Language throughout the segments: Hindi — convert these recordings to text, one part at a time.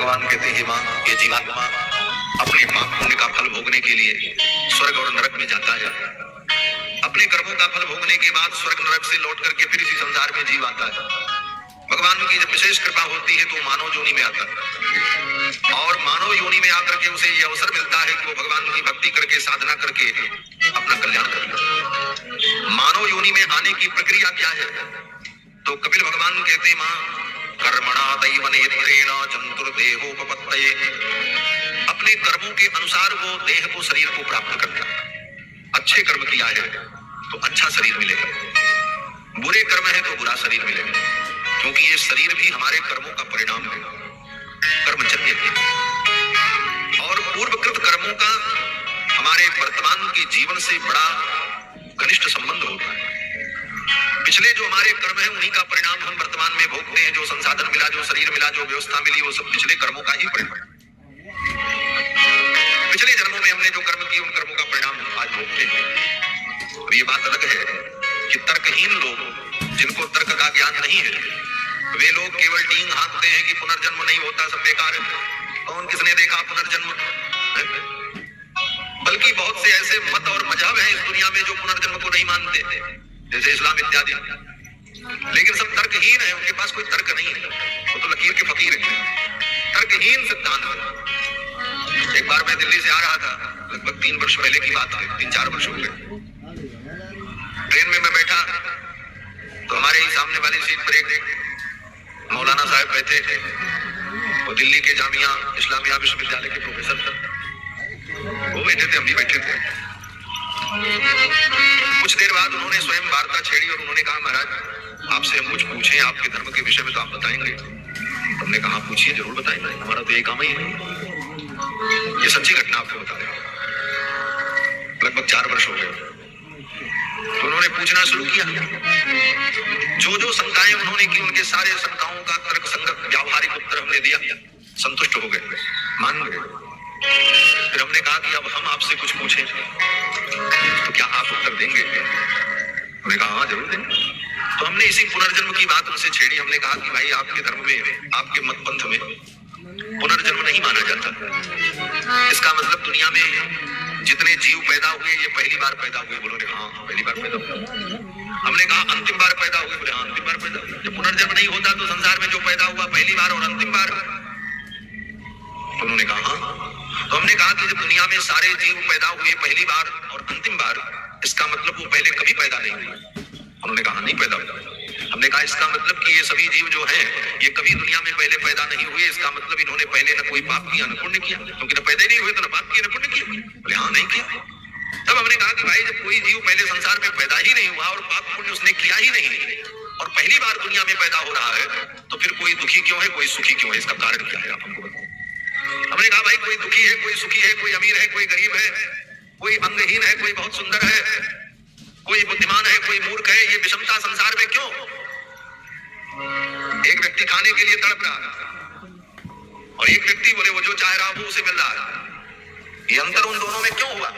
भगवान कहते हैं माँ, ये जीवात्मा अपने पाप पुण्य का फल भोगने के लिए स्वर्ग और नरक में जाता है। अपने कर्मों का फल भोगने के बाद स्वर्ग नरक से लौट करके फिर इसी संसार में जीव आता है। भगवान की जब विशेष कृपा होती है तो मानव योनि में आता है, और मानव योनि में आकर के उसे ये अवसर मिलता है कि वो भगवान की भक्ति करके, साधना करके अपना कल्याण कर ले। मानव योनि में आने की प्रक्रिया क्या है? तो कपिल भगवान कहते हैं माँ, कर्मणा दैव नेत्रेण जंतुर्देहोपपत्तये, अपने कर्मों के अनुसार वो देह को, शरीर को प्राप्त करता है। अच्छे कर्म किया है तो अच्छा शरीर मिलेगा, बुरे कर्म है तो बुरा शरीर मिलेगा, क्योंकि ये शरीर भी हमारे कर्मों का परिणाम है, कर्मजन्य है। और पूर्वकृत कर्मों का हमारे वर्तमान के जीवन से बड़ा घनिष्ठ संबंध होता है। पिछले जो हमारे कर्म है उन्हीं का परिणाम हम वर्तमान में भोगते हैं। जो संसाधन मिला, जो शरीर मिला, जो व्यवस्था मिली, वो सब पिछले कर्मों का ही परिणाम। पिछले जन्मों में हमने जो कर्म किए उन कर्मों का परिणाम हम आज भोगते हैं। अब ये बात अलग है कि तर्कहीन लोग, जिनको तर्क का ज्ञान नहीं है, वे लोग केवल डींग हाँकते हैं कि पुनर्जन्म नहीं होता, सब बेकार है, कौन किसने देखा पुनर्जन्म। बल्कि बहुत से ऐसे मत और मजहब हैं इस दुनिया में जो पुनर्जन्म को नहीं मानते, जैसे इस्लाम इत्यादि, लेकिन सब तर्कहीन है, उनके पास कोई तर्क नहीं है, वो तो लकीर के फकीर है, तर्कहीन सिद्धांत है। एक बार मैं दिल्ली से आ रहा था, लगभग 3 वर्ष पहले की बात है, 3-4 वर्ष हो गए। ट्रेन में मैं बैठा तो हमारे ही सामने वाली सीट पर एक मौलाना साहब बैठे थे। वो दिल्ली के जामिया इस्लामिया विश्वविद्यालय के प्रोफेसर थे, वो बैठे थे, हम भी बैठे थे। कुछ देर बाद उन्होंने स्वयं वार्ता छेड़ी और उन्होंने कहा, महाराज आपसे हम कुछ पूछें आपके धर्म के विषय में तो आप बताएंगे? हमने कहा पूछिए, जरूर बताएंगे, हमारा तो ये काम ही है। ये सच्ची घटना आपको बता रहे हैं, लगभग 4 वर्ष हो गए। तो उन्होंने पूछना शुरू किया, जो शंकाएं उन्होंने की उनके सारे शंकाओं का तर्क संगत व्यावहारिक उत्तर हमने दिया, संतुष्ट हो गए, मान गए। फिर हमने कहा कि अब हम आपसे कुछ पूछें तो क्या आप उत्तर देंगे? हमने कहा हाँ जरूर देंगे। तो हमने इसी पुनर्जन्म की बात उनसे छेड़ी। हमने कहा कि भाई आपके धर्म में, आपके मत पंथ में पुनर्जन्म नहीं माना जाता। इसका मतलब दुनिया में जितने जीव पैदा हुए ये पहली बार पैदा हुए? बोलो हाँ पहली बार पैदा हुए। हमने कहा अंतिम बार पैदा हुए? बोले हाँ अंतिम बार पैदा हुए। जब पुनर्जन्म नहीं होता तो संसार में जो पैदा हुआ पहली बार और अंतिम बार? तो उन्होंने कहा हाँ। तो हमने कहा कि जब दुनिया में सारे जीव पैदा हुए पहली बार और अंतिम बार, इसका मतलब वो पहले कभी पैदा नहीं हुए? उन्होंने कहा नहीं पैदा हुआ। हमने कहा इसका मतलब कि ये सभी जीव जो हैं ये कभी दुनिया में पहले पैदा नहीं हुए, इसका मतलब इन्होंने पहले न कोई पाप किया न पुण्य किया, क्योंकि न पैदा ही नहीं हुए तो न पाप किया न पुण्य किया। बोले हाँ नहीं किया। तब हमने कहा कि भाई जब कोई जीव पहले संसार में पैदा ही नहीं हुआ और पाप पुण्य उसने किया ही नहीं और पहली बार दुनिया में पैदा हो रहा है, तो फिर कोई दुखी क्यों है, कोई सुखी क्यों है? इसका कारण क्या है आप हमको बताओ। हमने कहा भाई कोई दुखी है, कोई सुखी है, कोई अमीर है, कोई गरीब है, कोई अंगहीन है, कोई बहुत सुंदर है, कोई बुद्धिमान है, कोई मूर्ख है, ये विषमता संसार में क्यों? एक व्यक्ति खाने के लिए तड़प रहा है और एक व्यक्ति बोले वो जो चाह रहा वो उसे मिल रहा है। ये अंतर उन दोनों में क्यों हुआ?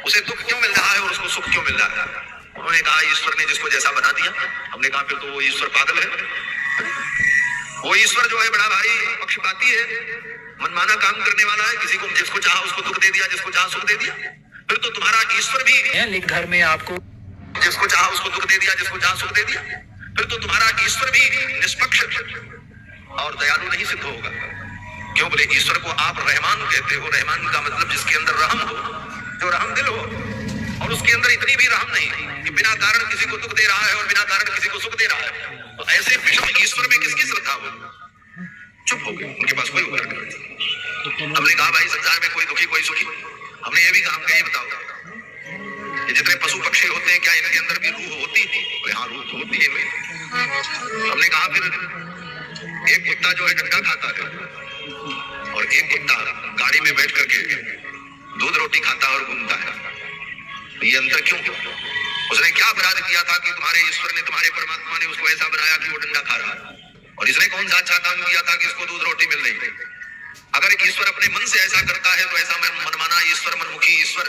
उसे दुख क्यों मिल रहा है और उसको सुख क्यों मिल रहा है? उन्होंने कहा ईश्वर ने जिसको जैसा बना दिया। हमने कहा फिर तो वो ईश्वर पागल है। वो ईश्वर जो है बड़ा भारी पक्षपाती है, मनमाना काम करने वाला है, किसी को जिसको चाहा उसको दुख दे दिया, जिसको चाहा सुख दे दिया। फिर तो तुम्हारा ईश्वर भी घर में आपको जिसको चाहा उसको दुख दे दिया, जिसको चाहा सुख दे दिया। फिर तो तुम्हारा ईश्वर भी निष्पक्ष और दयालु नहीं सिद्ध होगा। क्यों? बोले ईश्वर को आप रहमान कहते हो। रहमान का मतलब जिसके अंदर रहम हो, जो रहम दिल हो, और उसके अंदर इतनी भी रहम नहीं कि बिना कारण किसी को दुख दे रहा है और बिना कारण किसी को सुख दे रहा है। तो ऐसे विषम ईश्वर में किसकी श्रद्धा हो? चुप हो गए, उनके पास कोई उत्तर नहीं। हमने कहा भाई संसार में कोई दुखी कोई सुखी? हमने ये भी कहा, हमको ये बताओ ये जितने पशु पक्षी होते हैं क्या इनके अंदर भी रूह होती है? बोले हाँ रूह तो होती है इनमें। हमने कहा फिर एक कुत्ता जो है डंडा खाता है और एक कुत्ता गाड़ी में बैठ करके दूध रोटी खाता है और घूमता है, तो ये अंतर क्यों? उसने क्या अपराध किया था कि तुम्हारे ईश्वर ने, तुम्हारे परमात्मा ने उसको ऐसा बनाया कि वो डंडा खा रहा है? और इसने कौन सा अच्छा काम किया था कि इसको दूध रोटी मिल रही है? अगर ईश्वर अपने मन से ऐसा करता है तो ऐसा मनमाना ईश्वर, मनमुखी ईश्वर,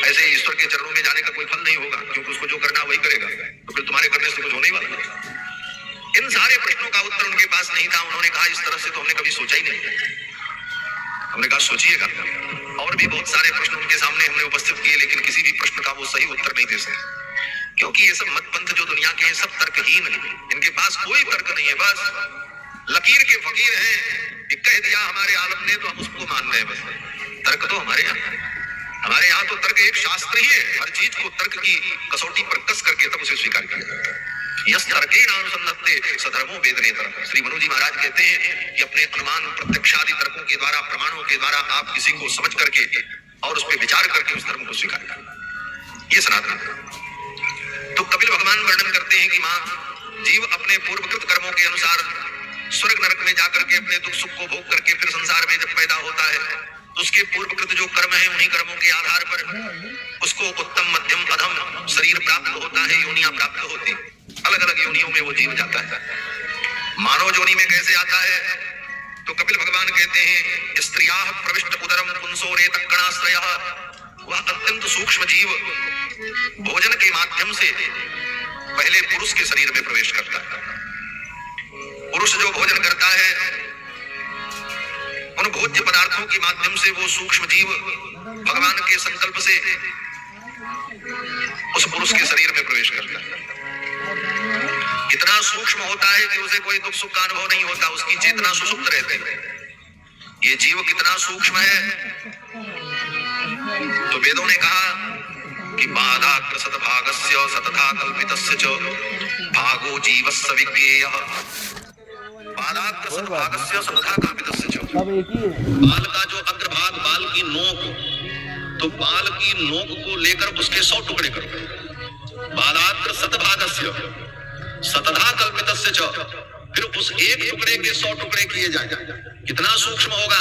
ऐसे ईश्वर के चरणों में जाने का कोई फल नहीं होगा, क्योंकि उसको जो करना वही करेगा। तो फिर तुम्हारे करने से कुछ होने ही वाला नहीं। इन सारे सारे प्रश्नों का उत्तर उनके पास नहीं था। उन्होंने कहा इस तरह से तो हमने कभी सोचा ही नहीं। हमने कहा सोचिएगा। और भी बहुत सारे प्रश्न उनके सामने हमने उपस्थित किए, लेकिन किसी भी प्रश्न का वो सही उत्तर नहीं दे सके, क्योंकि ये सब मतपंथ जो दुनिया के हैं सब तर्कहीन है। इनके पास कोई तर्क नहीं है, बस लकीर के फकीर हैं। कह दिया हमारे आलम ने तो हम उसको मान रहे हैं। बस तर्क तो हमारे यहाँ तो तर्क एक शास्त्र ही है। हर चीज को तर्क की कसौटी पर कस करके तब उसे स्वीकार किया। यस तर्के नानुसन्नते सधर्मो वेदनेतर। श्री मनु जी महाराज कहते हैं कि अपने अनुमान प्रत्यक्षादि तर्कों के द्वारा, प्रमाणों के द्वारा आप किसी को समझ करके और उस पर विचार करके उस धर्म को स्वीकार करें, ये सनातन। तो कपिल भगवान वर्णन करते हैं कि माँ जीव अपने पूर्वकृत कर्मों के अनुसार स्वर्ग नरक में जाकर के अपने दुख सुख को भोग करके फिर संसार में जब पैदा होता है तो उसके पूर्वकृत जो कर्म है उन्हीं कर्मों के आधार पर उसको उत्तम मध्यम अधम शरीर प्राप्त होता है, योनियां प्राप्त होती। अलग अलग योनियों में वो जीव जाता है। मानव योनि में कैसे आता है तो कपिल भगवान कहते हैं स्त्रिया प्रविष्ट उदरम पुंसो रेतकणाश्रयः। वह अत्यंत सूक्ष्म जीव भोजन के माध्यम से पहले पुरुष के शरीर में प्रवेश करता है। पुरुष जो भोजन करता है उन भोज्य पदार्थों के माध्यम से वो सूक्ष्म जीव भगवान के संकल्प से उस पुरुष के शरीर में प्रवेश करता है। इतना सूक्ष्म होता है कि उसे कोई दुख सुख का अनुभव नहीं होता, उसकी चेतना सुषुप्त रहती है। ये जीव कितना सूक्ष्म है तो वेदों ने कहा कि बाधाग्र सतभागस्य सतधा कल्पितस्य च भागो जीवस्य विज्ञेयः। बाधाग्र सतभागस्य सतधा कल्पितस्य च। बाल का जो अग्रभाग, बाल की नोक, तो बाल की नोक को लेकर उसके 100 टुकड़े करो। बालाग्र सतभागस्य सतधा कल्पितस्य च। फिर उस एक टुकड़े के 100 टुकड़े किए जाए। कितना सूक्ष्म होगा।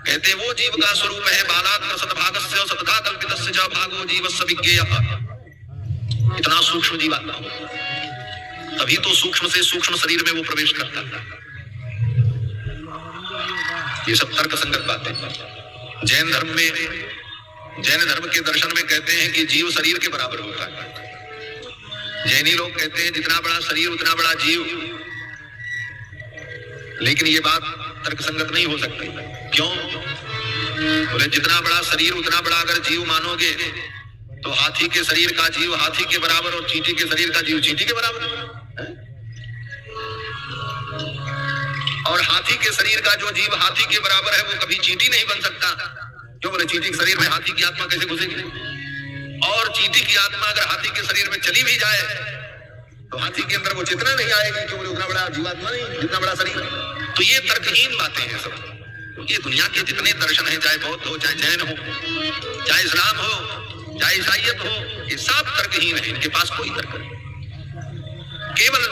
कहते वो जीव का स्वरूप है बालाग्र सतभागस्य सतधा कल्पितस्य च भागो जीवस्य विज्ञेयः। इतना सूक्ष्म जीवात्मा हो, तभी तो सूक्ष्म से सूक्ष्म शरीर में वो प्रवेश करता है। ये सब तर्क संगत बातें। जैन धर्म के दर्शन में कहते हैं कि जीव शरीर के बराबर होता है। जैनी लोग कहते हैं जितना बड़ा शरीर उतना बड़ा जीव, लेकिन ये बात तर्क संगत नहीं हो सकती। क्यों? बोले जितना बड़ा शरीर उतना बड़ा अगर जीव मानोगे तो हाथी के शरीर का जीव हाथी के बराबर और चींटी के शरीर का जीव चींटी के बराबर है? और हाथी के शरीर का जो जीव हाथी के बराबर है वो कभी चींटी नहीं बन सकता। क्यों? बोले चींटी के शरीर में हाथी की आत्मा कैसे घुसेगी? और चींटी की आत्मा अगर हाथी के शरीर में चली भी जाए तो हाथी के अंदर वो चेतना नहीं आएगी, क्यों? बोले उतना बड़ा जीवात्मा नहीं, जितना बड़ा शरीर। तो ये तर्कहीन बातें हैं सब। ये दुनिया के जितने दर्शन हैं, चाहे बौद्ध हो, चाहे जैन हो, चाहे इस्लाम हो, चाहे ईसाईयत हो, ये सब तर्कहीन है। इनके पास कोई तर्क नहीं। केवल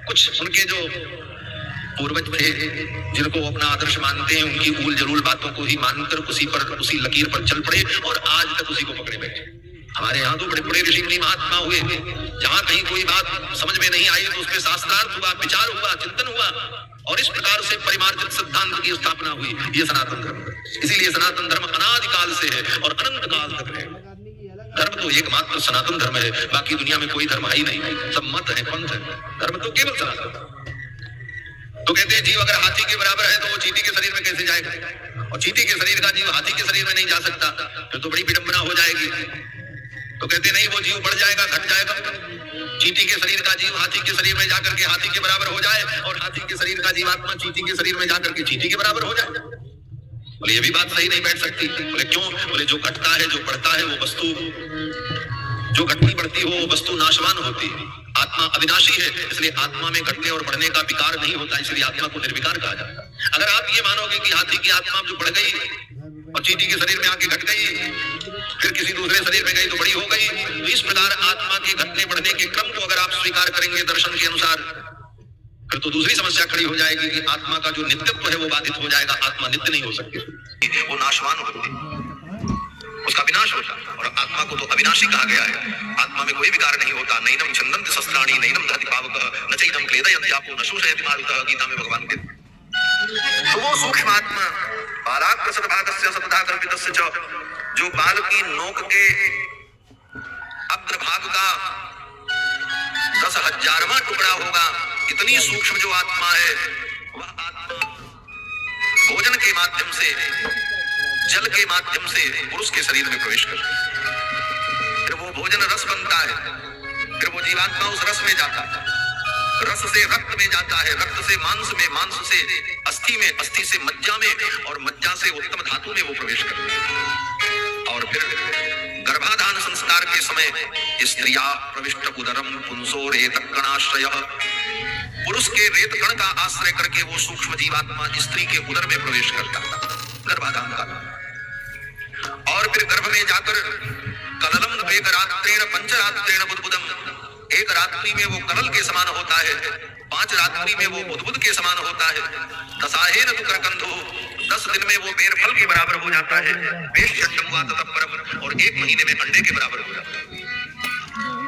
कुछ उनके जो पूर्वज थे जिनको वो अपना आदर्श मानते हैं, उनकी ऊल जरूल बातों को ही मानकर उसी लकीर पर चल पड़े और आज तक उसी को पकड़े बैठे। हमारे यहाँ तो बड़े बड़े ऋषि मुनि महात्मा हुए, जहाँ कहीं कोई बात समझ में नहीं आई तो उस पर शास्त्रार्थ हुआ, विचार हुआ, चिंतन हुआ और इस प्रकार से परिमार्जित सिद्धांत की स्थापना हुई। ये सनातन धर्म। इसीलिए सनातन धर्म अनादिकाल से है और अनंत काल तक है। धर्म तो एकमात्र सनातन धर्म है, बाकी दुनिया में कोई धर्म है ही नहीं। सब मत है, पंथ है। धर्म तो केवल सनातन। तो कहते हैं जीव अगर हाथी के बराबर है तो वो चींटी के शरीर में कैसे जाएगा? और चींटी के शरीर का जीव हाथी के शरीर में नहीं जा सकता, फिर तो बड़ी विडंबना हो जाएगी। तो कहते नहीं, वो जीव बढ़ जाएगा, घट जाएगा। चींटी के शरीर का जीव हाथी के शरीर में जाकर के हाथी के बराबर हो जाए और हाथी के शरीर का जीवात्मा चींटी के शरीर में जाकर के चींटी के बराबर हो जाए। बोले ये भी बात सही नहीं बैठ सकती। बोले क्यों? बोले जो घटता है, जो बढ़ता है वो वस्तु, जो घटती बढ़ती हो वो वस्तु नाशवान होती है। आत्मा अविनाशी है, इसलिए आत्मा में घटने और बढ़ने का विकार नहीं होता, इसलिए आत्मा को निर्विकार कहा जाता है। अगर आप ये मानोगे कि हाथी की आत्मा जो बढ़ गई और चींटी के शरीर में आके घट गई, फिर किसी दूसरे शरीर में गई तो बड़ी हो गई, तो इस प्रकार आत्मा के घटने बढ़ने के क्रम को अगर आप स्वीकार करेंगे दर्शन के अनुसार, फिर तो दूसरी समस्या खड़ी हो जाएगी कि आत्मा का जो नित्यत्व है वो बाधित हो जाएगा। आत्मा नित्य नहीं हो सकती, वो नाशवान होती, उसका विनाश होता। और आत्मा को तो अविनाशी कहा गया है। आत्मा में कोई विकार नहीं होता। नैनम छन्दन्ति शस्त्राणि नैनम दहति पावकः न चैनम क्लेदयन्ति आपो न शोषयति मारुतः। गीता में भगवान कहते। तो वो सूक्ष्म आत्मा बालाग्र सतभागस्य सतधा कल्पितस्य च, जो बाल की नोक के अग्रभाग का 10,000वां टुकड़ा होगा इतनी सूक्ष्म जो आत्मा है वह आत्मा भोजन के माध्यम से, जल के माध्यम से पुरुष के शरीर में प्रवेश करती है। फिर वो भोजन रस बनता है, फिर वो जीवात्मा उस रस में जाता है, रस से रक्त में जाता है, रक्त से मांस में, मांस से अस्थि में, अस्थि से मज्जा में, और मज्जा से उत्तम धातु में वो प्रवेश करता है। और फिर गर्भाधान संस्कार के समय स्त्रिया प्रविष्ट उदरम पुंसो रेतकणाश्रयः, पुरुष के रेत कण का आश्रय करके वो सूक्ष्म जीवात्मा स्त्री के उदर में प्रवेश करता है गर्भाधान का। और फिर गर्भ में जाकर कललम वेगरात्रेण पंचरात्रेण बुद्बुदम, एक रात्रि में वो कलल के समान होता है, 5 रात्रि में वो बुद्बुद के समान होता है, दशाहेन तु करकंधो, 10 दिन में वो बेर फल के बराबर हो जाता है, और 1 महीने में अंडे के बराबर हो जाता है।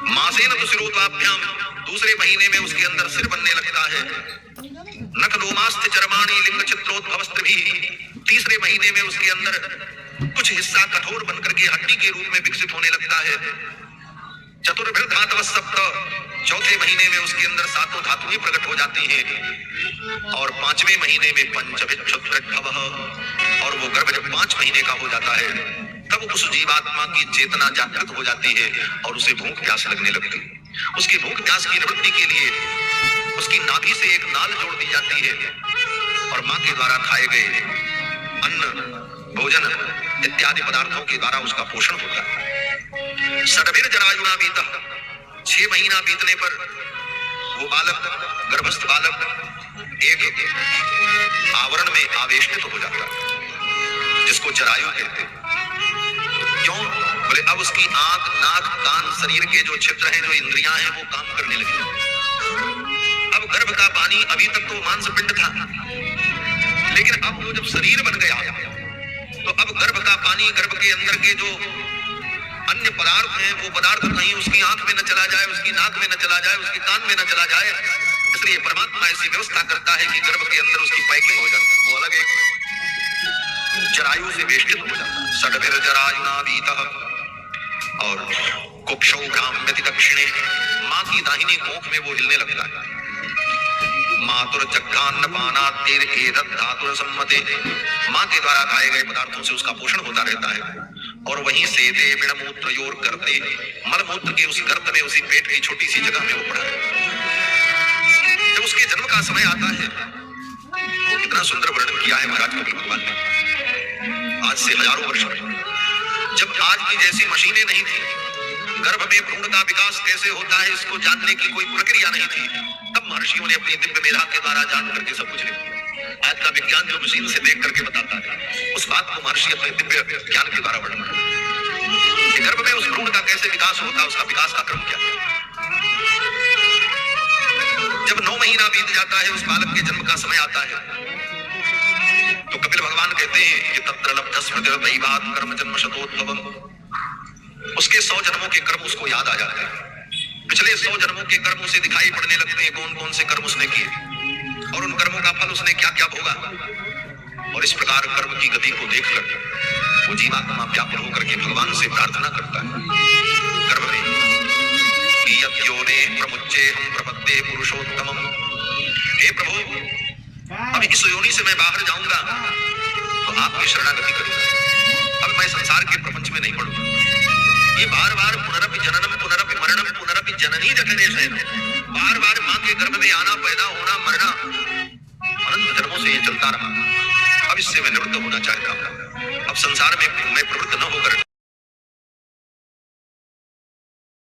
मासेन तु शिरोत्वाभ्याम, दूसरे महीने में उसके अंदर सिर बनने लगता है, नख लोमास्थ चर्माणि लिंग चित्रोद्भवस्त्रिभिः, तीसरे महीने में उसके अंदर कुछ हिस्सा कठोर बनकर के हड्डी के रूप में विकसित होने लगता है, चतुर्भृत धातव सप्त, चौथे महीने में उसके अंदर 7 धातुएं प्रकट हो जाती हैं, और 5वें महीने में पंचभिक्षुत्रिभवः, और वो गर्भ जब 5 महीने का हो जाता है तब उस जीवात्मा की चेतना जागृत हो जाती है और उसे भूख प्यास लगने लगती है। उसकी भूख प्यास की निवृत्ति के लिए उसकी नाभि से एक नाल जोड़ दी जाती है, और मां के द्वारा खाए गए अन्न, भोजन इत्यादि पदार्थों के द्वारा उसका पोषण होता है। षड्भिर जरायुणा बीतः, 6 महीना बीतने पर वो बालक, गर्भस्थ बालक एक आवरण में आवेष्टित हो जाता है जिसको जरायु कहते हैं। क्यों? बोले अब उसकी आंख, नाक, कान, शरीर के जो छिद्र हैं, जो इंद्रियां हैं, वो काम करने लगी। अब गर्भ का पानी, अभी तक तो मांस पिंड था, लेकिन अब वो जब शरीर बन गया तो अब गर्भ का पानी, गर्भ के अंदर के जो अन्य पदार्थ हैं, वो पदार्थ कहीं उसकी आंख में न चला जाए, उसकी नाक में न चला जाए, उसके कान में न चला जाए, इसलिए परमात्मा ऐसी व्यवस्था करता है कि गर्भ के अंदर उसकी पैकिंग हो जाती है, वो अलग एक जरायु से वेष्टित हो जाता है। षड्भिर जरायुणा बीतः, और कुक्षौ भ्राम्यति दक्षिणे, मां की दाहिनी कोख में वो हिलने लगता है। मातुर्जघ्रान्न पानाद्यैर एतद् धातुर सम्मते, मां के द्वारा खाए गए पदार्थों से उसका पोषण होता रहता है। और वहीं सेते विणमूत्रयोर गर्ते, मलमूत्र के उस गर्त में, उसी पेट की छोटी सी जगह में वो पड़ा है। जब उसके जन्म का समय आता है, कितना सुंदर वर्णन किया है महाराज कपिल भगवान ने। आज से हजारों वर्ष पहले, जब आज की जैसी मशीनें नहीं थी, गर्भ में भ्रूण का विकास कैसे होता है इसको जानने की कोई प्रक्रिया नहीं थी, तब महर्षियों ने अपनी दिव्य मेधा के द्वारा जान करके सब कुछ लिखा। आज का विज्ञान जो मशीन से देख करके बताता है, उस बात को महर्षि अपने दिव्य ज्ञान के द्वारा वर्णन करते हैं। गर्भ में उस भ्रूण का कैसे विकास होता है, उसका विकास का क्रम क्या है। जब 9 महीना बीत जाता है, उस बालक के जन्म का समय आता है, तो कपिल भगवान कहते हैं कि तत्र लब्ध स्मृति दैवात् कर्म जन्म शतोद्भवम्, उसके 100 जन्मों के कर्म उसको याद आ जाते हैं। पिछले 100 जन्मों के कर्म उसे दिखाई पड़ने लगते हैं, कौन कौन से कर्म उसने किए और उन कर्मों का फल उसने क्या क्या भोगा। और इस प्रकार कर्म की गति को देखकर वो जीवात्मा व्याकुल होकर के भगवान से प्रार्थना करता है गर्भ में, कि यद्योने प्रमुच्चे हम प्रपद्ये पुरुषोत्तमम्, हे प्रभु अभी इस योनि से मैं बाहर जाऊंगा तो आपकी शरणागति करूंगा, अब मैं संसार के प्रपंच में नहीं पड़ूंगा। ये बार बार पुनरपि जननम पुनरपि मरणम पुनरपि जननी जठरे शयनम, बार बार मां के गर्भ में आना, पैदा होना, मरना, अनंत जन्मों से ये चलता रहा। अब इससे मैं निवृत्त होना चाहता हूँ। अब संसार में मैं प्रवृत्त न होकर